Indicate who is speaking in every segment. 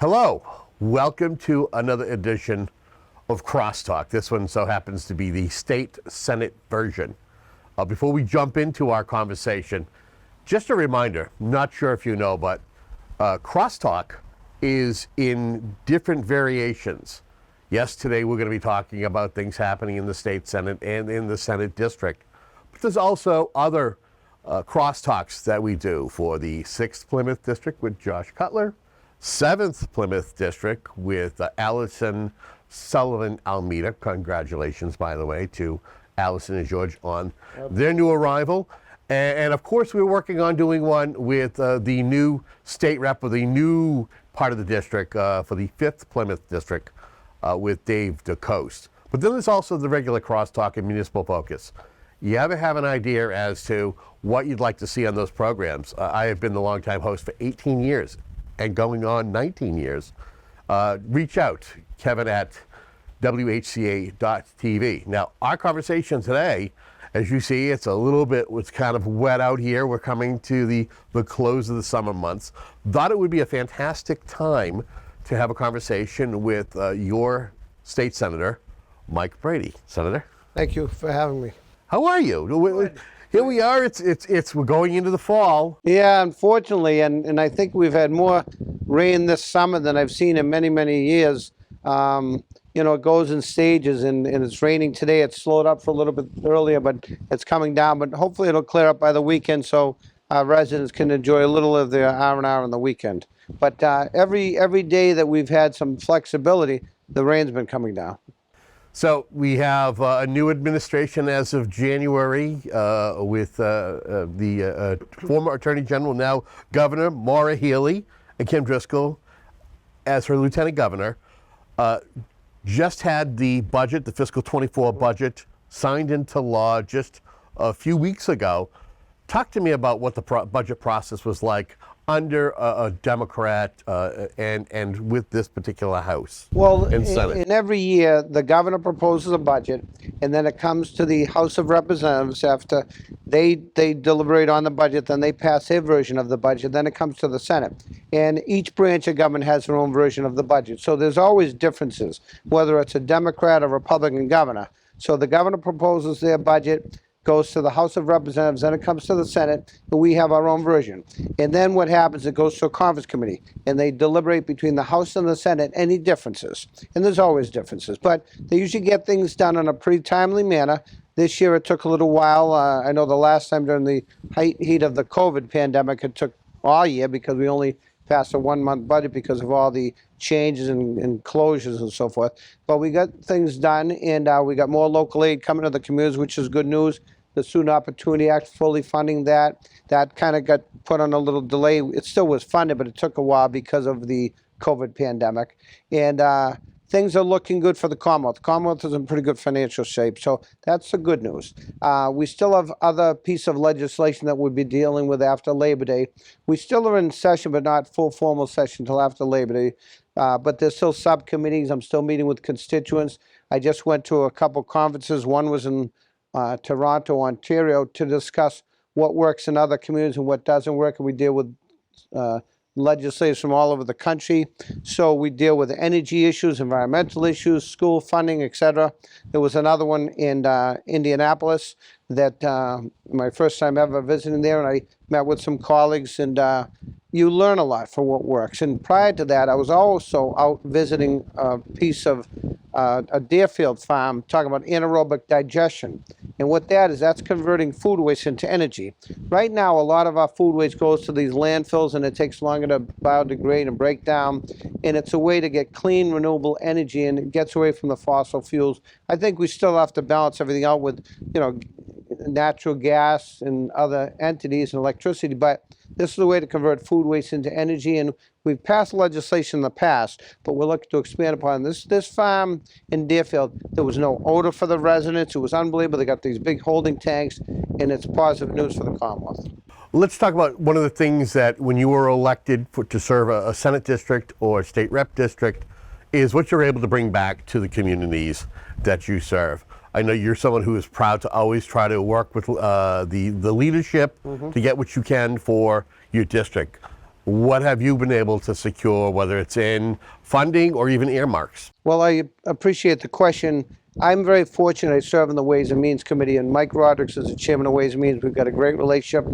Speaker 1: Hello, welcome to another edition of CrossTalk. This one so happens to be the state Senate version. Before we jump into our conversation, just a reminder, not sure if you know, but CrossTalk is in different variations. Yes, today we're going to be talking about things happening in the state Senate and in the Senate district. But there's also other crosstalks that we do for the 6th Plymouth District with Josh Cutler, 7th Plymouth District with Allison Sullivan Almeida. Congratulations, by the way, to Allison and George on their new arrival. And of course, we're working on doing one with the new state rep of the new part of the district for the 5th Plymouth District with Dave DeCoste. But then there's also the regular crosstalk and municipal focus. You ever have an idea as to what you'd like to see on those programs? I have been the longtime host for 18 years and going on 19 years. Reach out, Kevin at WHCA.tv. Now, our conversation today, as you see, it's kind of wet out here. We're coming to the close of the summer months. Thought it would be a fantastic time to have a conversation with your state senator, Mike Brady. Senator.
Speaker 2: Thank you for having me.
Speaker 1: How are you?
Speaker 2: Good.
Speaker 1: Here we are. We're going into the fall.
Speaker 2: Yeah, unfortunately, and I think we've had more rain this summer than I've seen in many, many years. It goes in stages, and it's raining today. It slowed up for a little bit earlier, but it's coming down. But hopefully it'll clear up by the weekend so our residents can enjoy a little of their R&R on the weekend. But every day that we've had some flexibility, the rain's been coming down.
Speaker 1: So we have a new administration as of January with the former Attorney General, now Governor Maura Healey, and Kim Driscoll as her Lieutenant Governor. Just had the budget, the fiscal 24 budget, signed into law just a few weeks ago. Talk to me about what the budget process was like under a Democrat and with this particular House and Senate.
Speaker 2: In every year, the governor proposes a budget, and then it comes to the House of Representatives after they deliberate on the budget, then they pass their version of the budget, then it comes to the Senate. And each branch of government has their own version of the budget. So there's always differences, whether it's a Democrat or Republican governor. So the governor proposes their budget, goes to the House of Representatives, then it comes to the Senate, and we have our own version. And then what happens, it goes to a conference committee, and they deliberate between the House and the Senate any differences. And there's always differences, but they usually get things done in a pretty timely manner. This year it took a little while. I know the last time during the heat of the COVID pandemic, it took all year because we only passed a 1-month budget because of all the changes and closures and so forth. But we got things done, and we got more local aid coming to the communities, which is good news. The Student Opportunity Act, fully funding that kind of got put on a little delay. It still was funded, but it took a while because of the COVID pandemic. And things are looking good for the Commonwealth. The Commonwealth is in pretty good financial shape, so that's the good news. We still have other piece of legislation that we'll be dealing with after Labor Day. We still are in session, but not full formal session until after Labor Day. But there's still subcommittees. I'm still meeting with constituents. I just went to a couple conferences. One was in Toronto, Ontario, to discuss what works in other communities and what doesn't work. And we deal with legislators from all over the country. So we deal with energy issues, environmental issues, school funding, etc. There was another one in Indianapolis that my first time ever visiting there, and I met with some colleagues, and you learn a lot from what works. And prior to that, I was also out visiting a piece of a Deerfield farm talking about anaerobic digestion. And what that is, that's converting food waste into energy. Right now, a lot of our food waste goes to these landfills, and it takes longer to biodegrade and break down. And it's a way to get clean, renewable energy, and it gets away from the fossil fuels. I think we still have to balance everything out with, natural gas and other entities and electricity, but this is a way to convert food waste into energy. And we've passed legislation in the past, but we're looking to expand upon this. This farm in Deerfield, there was no odor for the residents. It was unbelievable. They got these big holding tanks, and it's positive news for the Commonwealth.
Speaker 1: Let's talk about one of the things that when you were elected to serve a Senate district or state rep district is what you're able to bring back to the communities that you serve. I know you're someone who is proud to always try to work with the leadership to get what you can for your district. what have you been able to secure, whether it's in funding or even earmarks?
Speaker 2: Well, I appreciate the question. I'm very fortunate. I serve in the Ways and Means Committee, and Mike Rodrigues is the chairman of Ways and Means. We've got a great relationship.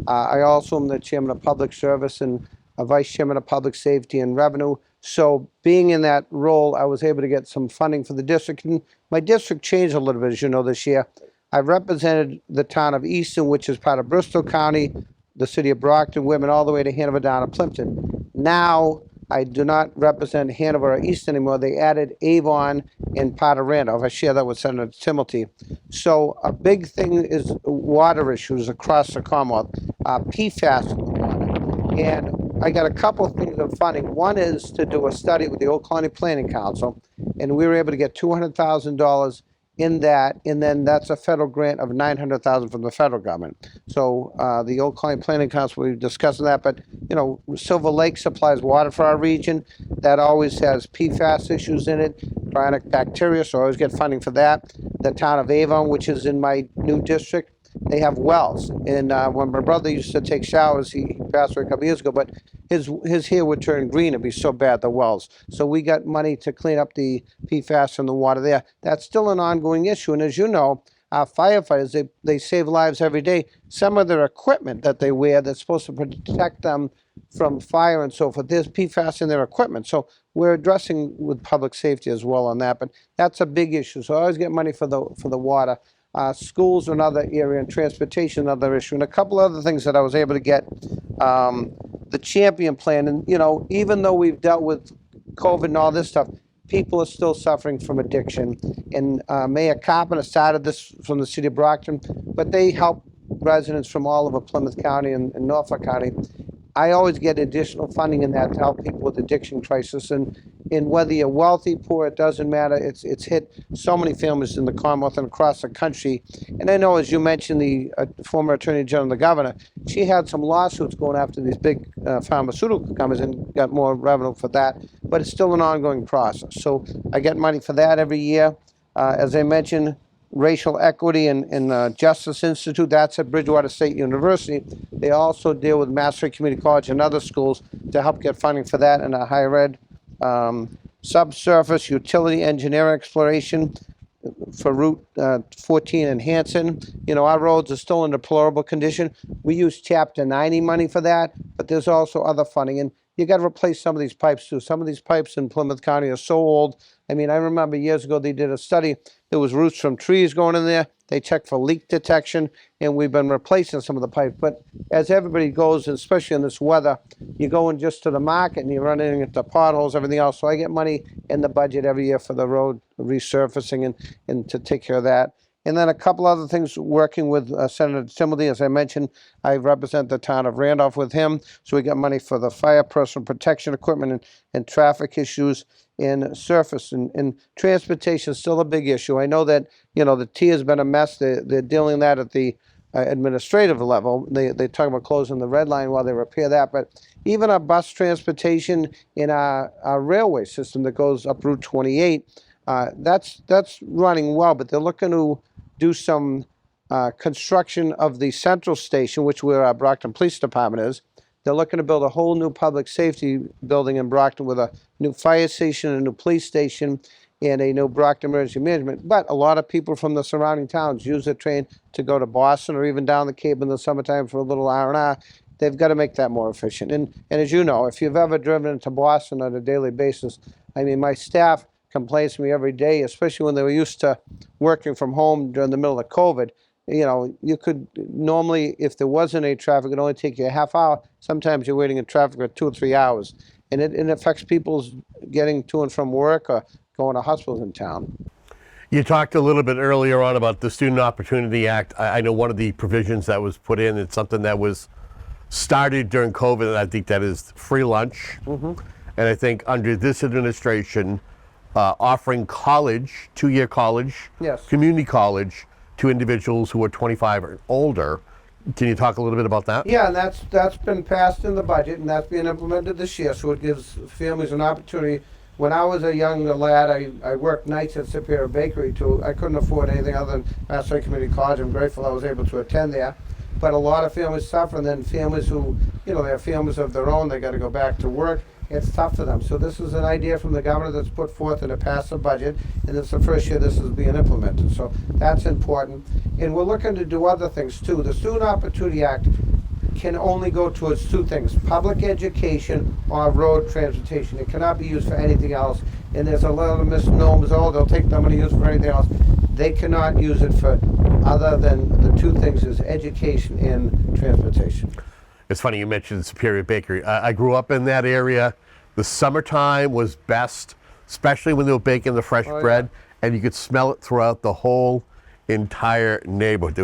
Speaker 2: I also am the chairman of Public Service and a vice chairman of Public Safety and Revenue. So being in that role, I was able to get some funding for the district. And my district changed a little bit, as you know, this year. I represented the town of Easton, which is part of Bristol County, the city of Brockton, Whitman, all the way to Hanover down to Plimpton. Now, I do not represent Hanover or East anymore. They added Avon and part of Randolph. I share that with Senator Timothy. So a big thing is water issues across the Commonwealth, PFAS in the water. And I got a couple of things of funding. One is to do a study with the Old Colony Planning Council, and we were able to get $200,000 in that, and then that's a federal grant of $900,000 from the federal government. So the Old Colony Planning Council, we've discussed that, but you know, Silver Lake supplies water for our region. That always has PFAS issues in it, chronic bacteria, so I always get funding for that. The town of Avon, which is in my new district, they have wells. And when my brother used to take showers, he passed away a couple years ago, but his hair would turn green. It'd be so bad, the wells. So we got money to clean up the PFAS in the water there. That's still an ongoing issue. And as you know, our firefighters, they save lives every day. Some of their equipment that they wear that's supposed to protect them from fire and so forth, there's PFAS in their equipment. So we're addressing with public safety as well on that. But that's a big issue. So I always get money for the water. Schools are another area, and transportation another issue, and a couple other things that I was able to get. The Champion Plan, and you know, even though we've dealt with COVID and all this stuff, people are still suffering from addiction. And Mayor Carpenter started this from the city of Brockton, but they help residents from all over Plymouth County and Norfolk County. I always get additional funding in that to help people with addiction crisis, and whether you're wealthy, poor, it doesn't matter. It's hit so many families in the Commonwealth and across the country. And I know, as you mentioned, the former Attorney General, the governor, she had some lawsuits going after these big pharmaceutical companies and got more revenue for that. But it's still an ongoing process. So I get money for that every year. As I mentioned, Racial Equity and Justice Institute, that's at Bridgewater State University. They also deal with Mastery Community College and other schools to help get funding for that in a higher ed. Subsurface utility engineering exploration for Route 14 in Hanson. You know, our roads are still in deplorable condition. We use Chapter 90 money for that, but there's also other funding. And you got to replace some of these pipes too. Some of these pipes in Plymouth County are so old. I mean, I remember years ago they did a study. There was roots from trees going in there. They checked for leak detection, and we've been replacing some of the pipes. But as everybody goes, especially in this weather, you're going just to the market and you're running into potholes, everything else. So I get money in the budget every year for the road resurfacing and to take care of that. And then a couple other things working with Senator Timothy. As I mentioned, I represent the town of Randolph with him. So we got money for the fire, personal protection equipment, and traffic issues in surface. And transportation is still a big issue. I know that, you know, the T has been a mess. They're dealing with that at the administrative level. They talk about closing the red line while they repair that. But even our bus transportation in our railway system that goes up Route 28, that's running well, but they're looking to do some construction of the central station, which where our Brockton Police Department is. They're looking to build a whole new public safety building in Brockton with a new fire station, a new police station, and a new Brockton Emergency Management. But a lot of people from the surrounding towns use the train to go to Boston or even down the Cape in the summertime for a little R&R. They've got to make that more efficient. And as you know, if you've ever driven into Boston on a daily basis, I mean, my staff complains to me every day, especially when they were used to working from home during the middle of COVID. You know, you could normally, if there wasn't any traffic, it'd only take you a half hour. Sometimes you're waiting in traffic for 2 or 3 hours. And it affects people's getting to and from work or going to hospitals in town.
Speaker 1: You talked a little bit earlier on about the Student Opportunity Act. I know one of the provisions that was put in, it's something that was started during COVID, and I think that is free lunch. Mm-hmm. And I think under this administration, offering college, 2-year college,
Speaker 2: yes,
Speaker 1: community college, to individuals who are 25 or older. Can you talk a little bit about that?
Speaker 2: Yeah, and that's been passed in the budget, and that's being implemented this year, so it gives families an opportunity. When I was a young lad, I worked nights at Superior Bakery too. I couldn't afford anything other than Master Community College. I'm grateful I was able to attend there. but a lot of families suffer, and then families who, they have families of their own, they got to go back to work. It's tough for them. So this is an idea from the governor that's put forth in a passive budget, and it's the first year this is being implemented. So that's important. And we're looking to do other things too. The Student Opportunity Act can only go towards two things: public education or road transportation. It cannot be used for anything else. And there's a lot of misnomers. Oh, they'll take the money to use for anything else. They cannot use it for other than the two things: is education and transportation.
Speaker 1: It's funny you mentioned Superior Bakery. I grew up in that area. The summertime was best, especially when they were baking the fresh bread, and you could smell it throughout the whole entire neighborhood.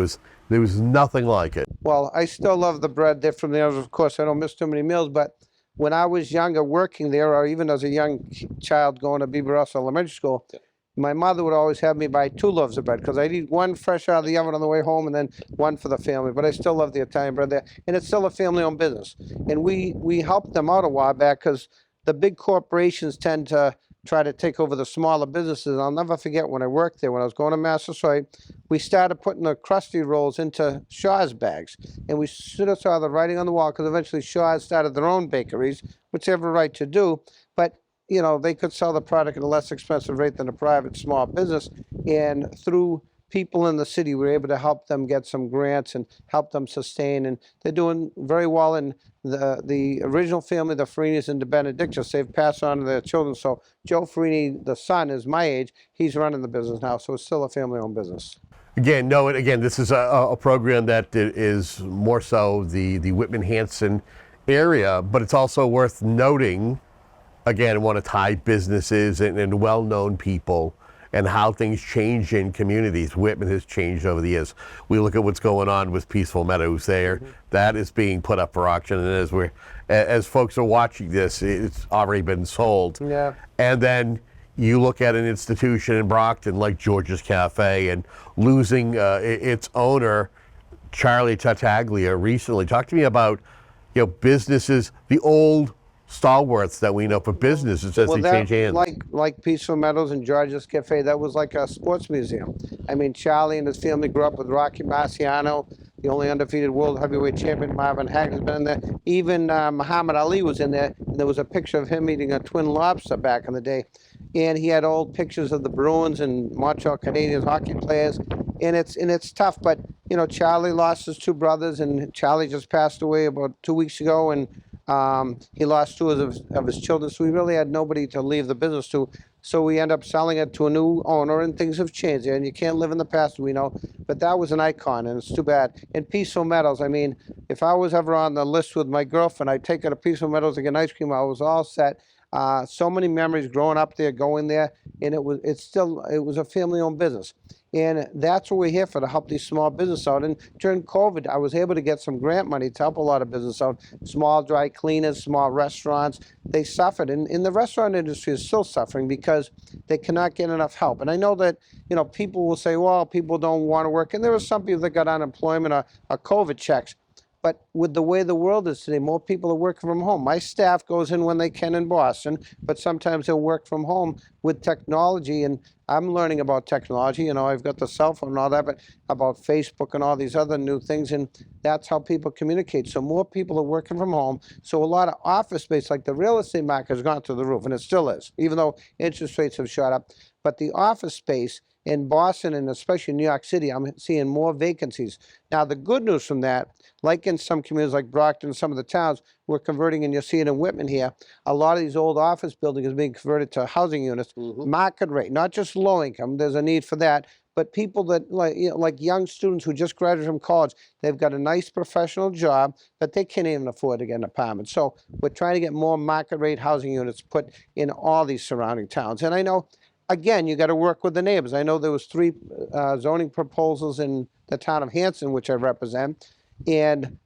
Speaker 1: There was nothing like it.
Speaker 2: Well, I still love the bread there from there. Of course, I don't miss too many meals, but when I was younger working there, or even as a young child going to Beaver Ross Elementary School, my mother would always have me buy 2 loaves of bread because I'd eat one fresh out of the oven on the way home and then one for the family. But I still love the Italian bread there. And it's still a family-owned business. And we helped them out a while back because the big corporations tend to try to take over the smaller businesses. I'll never forget when I worked there, when I was going to Massasoit, we started putting the crusty rolls into Shaw's bags. And we sort of saw the writing on the wall because eventually Shaw's started their own bakeries, which they have a right to do. But they could sell the product at a less expensive rate than a private small business. And through people in the city, we were able to help them get some grants and help them sustain. And they're doing very well. And the original family, the Farinis and the Benedictus, they've passed on to their children. So Joe Farini, the son, is my age. He's running the business now. So it's still a family-owned business.
Speaker 1: Again, this is a program that is more so the Whitman-Hanson area, but it's also worth noting, again, I want to tie businesses and well-known people and how things change in communities. Whitman has changed over the years. We look at what's going on with Peaceful Meadows there. Mm-hmm. That is being put up for auction, and as folks are watching this, it's already been sold.
Speaker 2: Yeah.
Speaker 1: And then you look at an institution in Brockton like George's Cafe and losing its owner, Charlie Tartaglia, recently. Talk to me about businesses, the old stalwarts that we know for businesses as they change hands.
Speaker 2: Like Peaceful Meadows and George's Cafe, that was like a sports museum. I mean, Charlie and his family grew up with Rocky Marciano, the only undefeated world heavyweight champion. Marvin Hagler's been in there. Even Muhammad Ali was in there. And there was a picture of him eating a twin lobster back in the day. And he had old pictures of the Bruins and Montreal Canadiens hockey players. And it's tough, but Charlie lost his 2 brothers, and Charlie just passed away about 2 weeks ago, and he lost 2 of his children, so we really had nobody to leave the business to. So we end up selling it to a new owner, and things have changed there, and you can't live in the past, we know. But that was an icon, and it's too bad. And Peaceful Meadows, I mean, if I was ever on the list with my girlfriend, I'd take her to Peaceful Meadows to get ice cream. I was all set. So many memories growing up there, going there, and it was a family-owned business. And that's what we're here for, to help these small businesses out. And during COVID, I was able to get some grant money to help a lot of business out. Small dry cleaners, small restaurants, they suffered. And the restaurant industry is still suffering because they cannot get enough help. And I know that, people will say, well, people don't want to work. And there were some people that got unemployment or COVID checks. But with the way the world is today, more people are working from home. My staff goes in when they can in Boston, but sometimes they'll work from home with technology. And I'm learning about technology. I've got the cell phone and all that, but about Facebook and all these other new things. And that's how people communicate. So more people are working from home. So a lot of office space, like the real estate market, has gone through the roof, and it still is, even though interest rates have shot up. But the office space in Boston, and especially New York City, I'm seeing more vacancies. Now, the good news from that, like in some communities like Brockton, some of the towns, we're converting, and you'll see it in Whitman here, a lot of these old office buildings are being converted to housing units, market rate, not just low income. There's a need for that. But people that, like young students who just graduated from college, they've got a nice professional job, but they can't even afford to get an apartment. So we're trying to get more market rate housing units put in all these surrounding towns. And I know, again, you got to work with the neighbors. I know there was 3 zoning proposals in the town of Hanson, which I represent, and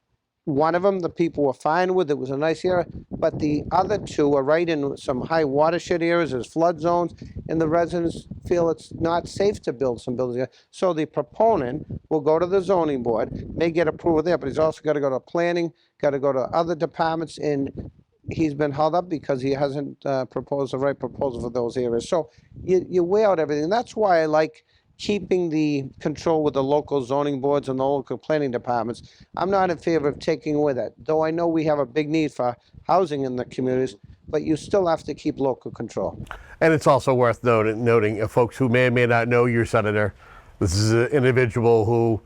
Speaker 2: one of them the people were fine with. It was a nice area, but the other 2 are right in some high watershed areas. There's flood zones, and the residents feel it's not safe to build some buildings there. So the proponent will go to the zoning board, may get approval there, but he's also got to go to planning, got to go to other departments, and he's been held up because he hasn't proposed the right proposal for those areas. So you weigh out everything. That's why I like keeping the control with the local zoning boards and the local planning departments. I'm not in favor of taking away that, though I know we have a big need for housing in the communities, but you still have to keep local control.
Speaker 1: And it's also worth noting folks who may or may not know your senator, this is an individual who,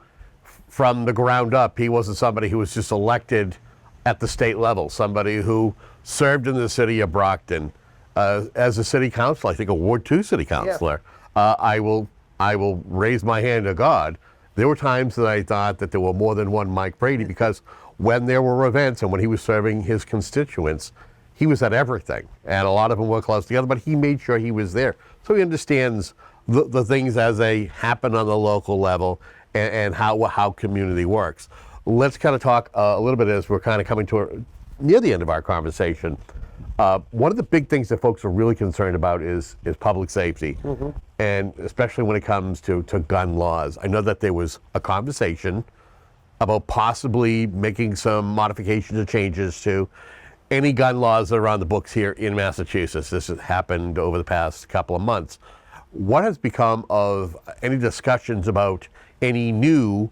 Speaker 1: from the ground up, he wasn't somebody who was just elected at the state level, somebody who served in the city of Brockton as a city councilor, I think a Ward 2 city councilor. Yeah. I will raise my hand to God. There were times that I thought that there were more than one Mike Brady, because when there were events and when he was serving his constituents, he was at everything, and a lot of them were close together, but he made sure he was there. So he understands the things as they happen on the local level and how community works. Let's kind of talk a little bit as we're kind of coming to near the end of our conversation. One of the big things that folks are really concerned about is public safety, and especially when it comes to gun laws. I know that there was a conversation about possibly making some modifications or changes to any gun laws that are on the books here in Massachusetts. This has happened over the past couple of months. What has become of any discussions about any new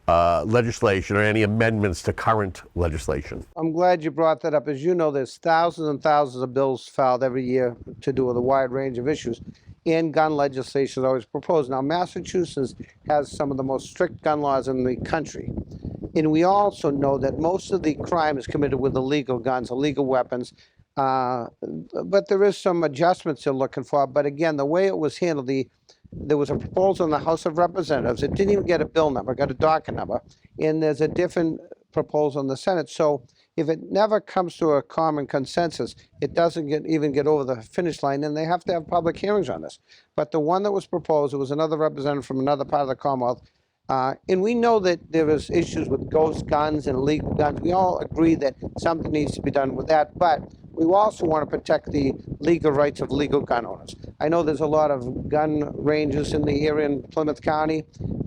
Speaker 1: legislation or any amendments to current legislation?
Speaker 2: I'm glad you brought that up. As you know, there's thousands and thousands of bills filed every year to do with a wide range of issues, and gun legislation is always proposed. Now, Massachusetts has some of the most strict gun laws in the country. And we also know that most of the crime is committed with illegal guns, illegal weapons. But there is some adjustments they're looking for. But again, the way it was handled, there was a proposal in the House of Representatives. It didn't even get a bill number, it got a docket number. And there's a different proposal in the Senate. So if it never comes to a common consensus, it doesn't even get over the finish line, and they have to have public hearings on this. But the one that was proposed, it was another representative from another part of the Commonwealth. And we know that there is issues with ghost guns and illegal guns. We all agree that something needs to be done with that, but we also want to protect the legal rights of legal gun owners. I know there's a lot of gun ranges in the area in Plymouth County.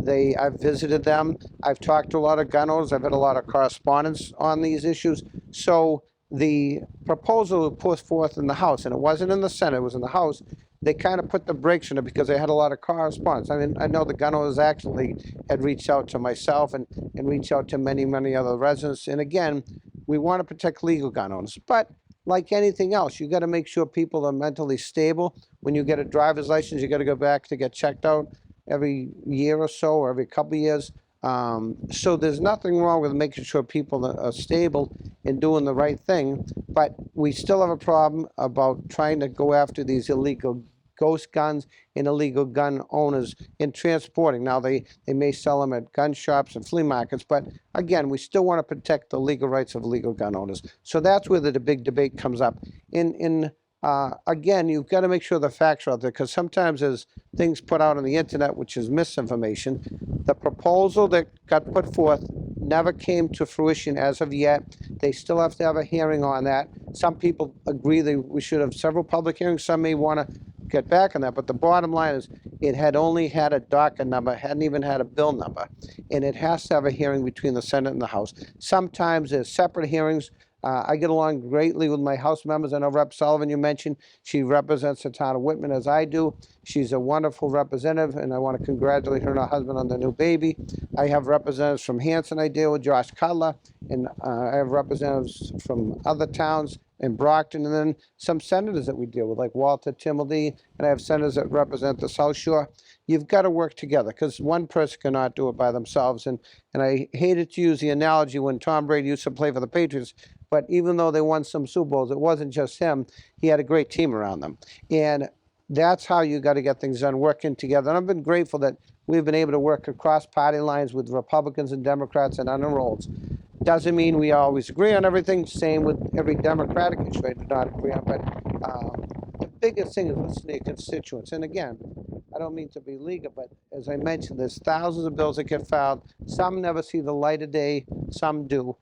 Speaker 2: I've visited them. I've talked to a lot of gun owners. I've had a lot of correspondence on these issues. So the proposal was put forth in the House, and it wasn't in the Senate, it was in the House. They kind of put the brakes on it because they had a lot of correspondence. I mean, I know the gun owners actually had reached out to myself and reached out to many, many other residents. And again, we want to protect legal gun owners. But like anything else, you got to make sure people are mentally stable. When you get a driver's license, you got to go back to get checked out every year or so, or every couple of years. So there's nothing wrong with making sure people are stable and doing the right thing. But we still have a problem about trying to go after these illegal ghost guns and illegal gun owners in transporting. Now, they may sell them at gun shops and flea markets, but again, we still want to protect the legal rights of legal gun owners. So that's where the big debate comes up. Again, you've got to make sure the facts are out there, because sometimes there's things put out on the internet which is misinformation. The proposal that got put forth never came to fruition as of yet. They still have to have a hearing on that. Some people agree that we should have several public hearings. Some may want to get back on that, but the bottom line is it had only had a docket number, hadn't even had a bill number, and it has to have a hearing between the Senate and the House. Sometimes there's separate hearings. I get along greatly with my House members. I know Rep. Sullivan, you mentioned, she represents the town of Whitman as I do. She's a wonderful representative, and I want to congratulate her and her husband on their new baby. I have representatives from Hanson I deal with, Josh Cutler, and I have representatives from other towns in Brockton, and then some senators that we deal with, like Walter Timothy, and I have senators that represent the South Shore. You've got to work together, because one person cannot do it by themselves. And I hated to use the analogy when Tom Brady used to play for the Patriots, but even though they won some Super Bowls, it wasn't just him. He had a great team around them. And that's how you got to get things done, working together. And I've been grateful that we've been able to work across party lines with Republicans and Democrats and unenrolleds. Doesn't mean we always agree on everything. Same with every Democratic issue I do not agree on. But the biggest thing is listening to your constituents. And again, I don't mean to be legal, but as I mentioned, there's thousands of bills that get filed. Some never see the light of day, some do.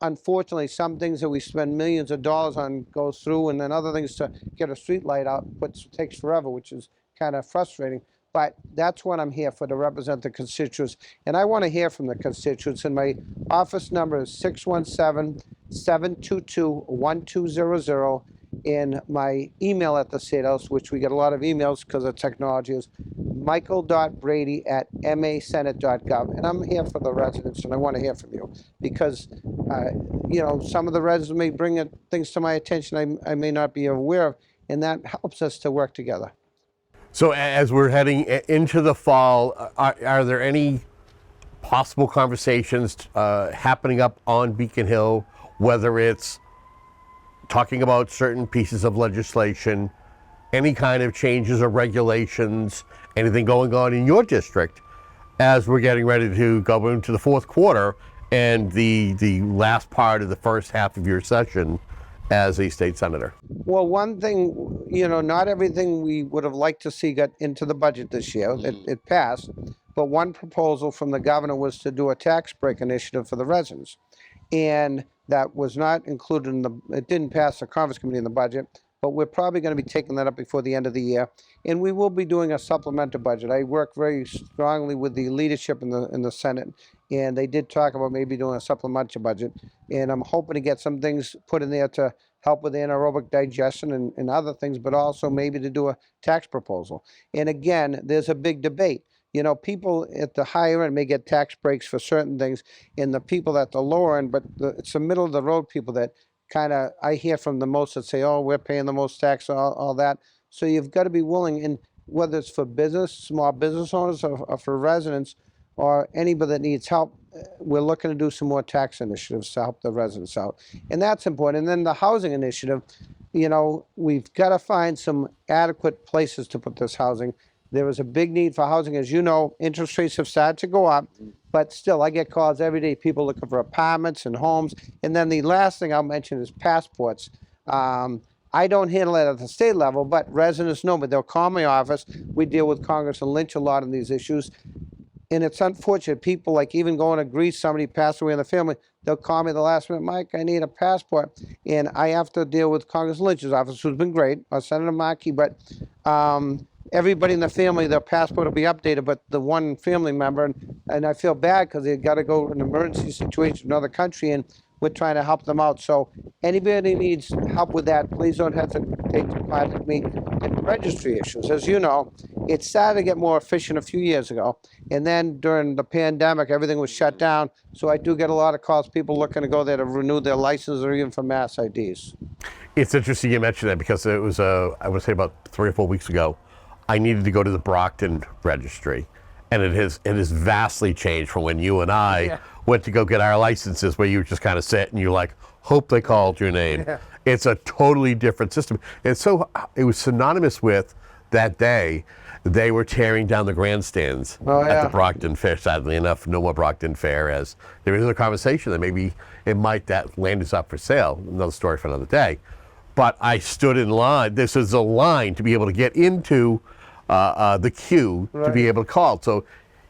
Speaker 2: Unfortunately, some things that we spend millions of dollars on go through, and then other things to get a street light out, which takes forever, which is kind of frustrating. But that's what I'm here for, to represent the constituents. And I want to hear from the constituents. And my office number is 617-722-1200. And my email at the State House, which we get a lot of emails because of technology, is michael.brady@masenate.gov. And I'm here for the residents, and I want to hear from you because, some of the residents may bring things to my attention I may not be aware of, and that helps us to work together.
Speaker 1: So as we're heading into the fall, are there any possible conversations happening up on Beacon Hill, whether it's talking about certain pieces of legislation, any kind of changes or regulations, anything going on in your district as we're getting ready to go into the fourth quarter and the last part of the first half of your session as a state senator?
Speaker 2: Well, one thing, not everything we would have liked to see got into the budget this year. It passed. But one proposal from the governor was to do a tax break initiative for the residents. And that was not included it didn't pass the conference committee in the budget, but we're probably going to be taking that up before the end of the year. And we will be doing a supplemental budget. I work very strongly with the leadership in the Senate, and they did talk about maybe doing a supplemental budget. And I'm hoping to get some things put in there to help with anaerobic digestion and other things, but also maybe to do a tax proposal. And again, there's a big debate. People at the higher end may get tax breaks for certain things, and the people at the lower end, but it's the middle of the road people that I hear from the most that say, oh, we're paying the most tax, all that. So you've got to be willing, and whether it's for business, small business owners, or for residents, or anybody that needs help, we're looking to do some more tax initiatives to help the residents out. And that's important. And then the housing initiative, we've got to find some adequate places to put this housing. There is a big need for housing. As you know, interest rates have started to go up, but still, I get calls every day, people looking for apartments and homes. And then the last thing I'll mention is passports. I don't handle it at the state level, but residents know, but they'll call my office. We deal with Congressman Lynch a lot on these issues. And it's unfortunate, people like even going to Greece, somebody passed away in the family, they'll call me the last minute, Mike, I need a passport. And I have to deal with Congressman Lynch's office, who's been great, or Senator Markey, but everybody in the family, their passport will be updated, but the one family member, and I feel bad because they got to go in an emergency situation in another country, and we're trying to help them out. So anybody needs help with that, please don't hesitate to contact me. And registry issues, as you know, it started to get more efficient a few years ago. And then during the pandemic, everything was shut down. So I do get a lot of calls, people looking to go there to renew their license or even for mass IDs.
Speaker 1: It's interesting you mentioned that because it was, I would say about 3 or 4 weeks ago, I needed to go to the Brockton registry. And it has vastly changed from when you and I went to go get our licenses, where you just kind of sit and you like, hope they called your name. Yeah. It's a totally different system. And so it was synonymous with that day, they were tearing down the grandstands at the Brockton Fair. Sadly enough, no more Brockton Fair, as there is a conversation that maybe that land is up for sale. Another story for another day. But I stood in line. This is a line to be able to get into the queue to be able to call. So,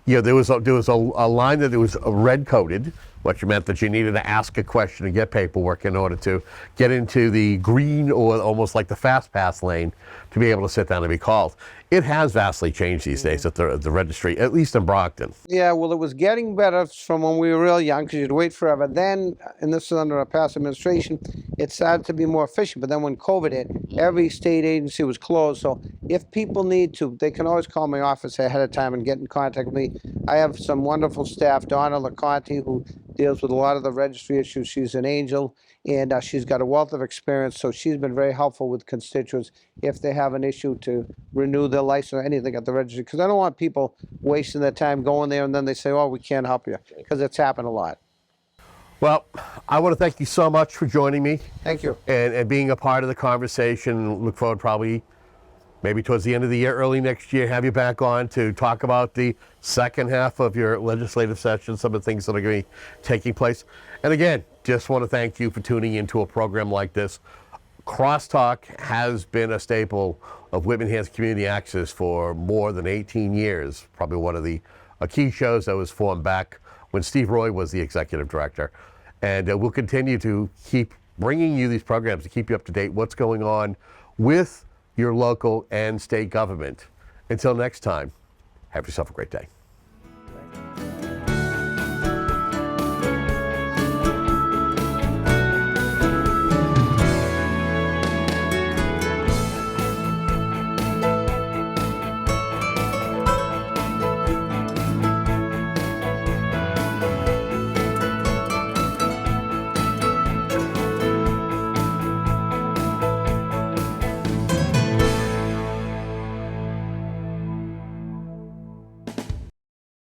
Speaker 1: there was a line that was red coded, which meant that you needed to ask a question and get paperwork in order to get into the green, or almost like the fast pass lane, to be able to sit down and be called. It has vastly changed these days at the registry, at least in Brockton.
Speaker 2: Yeah, well, it was getting better from when we were real young, because you'd wait forever. Then, and this is under a past administration, it started to be more efficient. But then when COVID hit, every state agency was closed. So if people need to, they can always call my office ahead of time and get in contact with me. I have some wonderful staff, Donna LaConte, who deals with a lot of the registry issues. She's an angel, and she's got a wealth of experience. So she's been very helpful with constituents if they have an issue to renew their license or anything at the registry. Because I don't want people wasting their time going there and then they say, oh, we can't help you, because it's happened a lot.
Speaker 1: Well, I want to thank you so much for joining me.
Speaker 2: Thank you.
Speaker 1: And being a part of the conversation. Look forward probably maybe towards the end of the year, early next year, have you back on to talk about the second half of your legislative session, some of the things that are going to be taking place. And again, just want to thank you for tuning into a program like this. CrossTalk has been a staple of Whitman Hands Community Access for more than 18 years, probably one of the key shows that was formed back when Steve Roy was the executive director. And we'll continue to keep bringing you these programs to keep you up to date what's going on with your local and state government. Until next time, have yourself a great day.